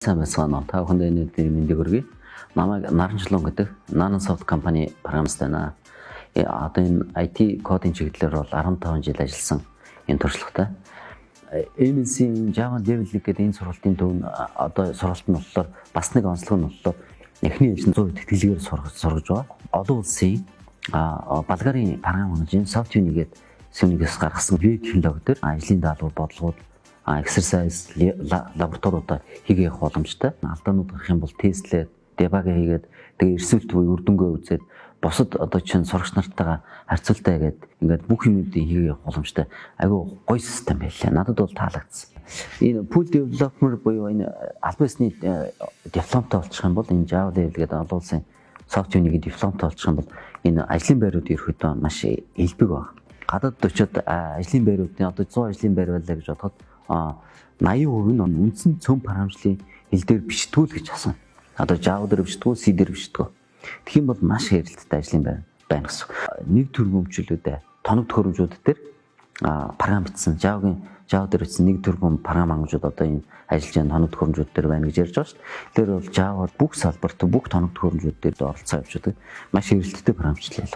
Сайн байна. Та бүхэнд өнөөдөр мэндийг хүргэе. Намайг Наранчлал гэдэг Nanosoft компани программист байна. Одоо энэ IT кодын чиглэлээр бол 15 жил ажилласан энэ туршлагатай. MSc Java level 1 гэдэг энэ сургалтын төв одоо сургалт нь болохоор бас нэг онцлог нь болохоор эхний ажил 100% тэтгэлгээр сургаж байгаа. Олон улсын Болгарын программын SoftUni гэдэг сүнигээс гаргасан веб технологи дээр ажлын даалгавар бодлогууд exercise лабораториудаа хийх боломжтой. Алдаанууд гарах юм бол тестлээ, дебаг хийгээд тэгээ эрсүүлэлт буюу үр дүнгээ үзээд бусад одоо чинь сурагч нартайгаа харьцуултаа хийгээд ингээд бүх юмыг хийх боломжтой. Айгу гоё систем байлаа. Надад бол таалагдсан. Энэ pool developer буюу энэ албан ёсны дипломтой болчих юм бол энэ Java level гэдэг олон улсын SoftUni-гийн дипломтой болчих юм бол энэ ажлын байрууд ерөөхдөө маш элбэг байна. Гадаад очиод ажлын байруудын одоо 100 ажлын байр байлаа гэж бодоход 80% нь үндсэн цөм програмчлалын хэл дээр бичтгүүл гэж асууна. Одоо Java дээр бичтгүү, C дээр бичтгүү. Тэгэх юм бол маш хэрэлттэй ажлын байр байна гэсэн. Нэг төргөмжлүүдээ тоног төхөөрөмжүүд дээр програм бичсэн. Java дээр бичсэн нэг төргөм програм хангамжууд одоо энэ ажиллаж байгаа тоног төхөөрөмжүүд дээр байна гэж ярьж байгаа шүү дээ. Тэр бол Java бүх салбарт бүх тоног төхөөрөмжүүд дээр оролцоо явуулдаг. Маш хэрэлттэй програмчлал.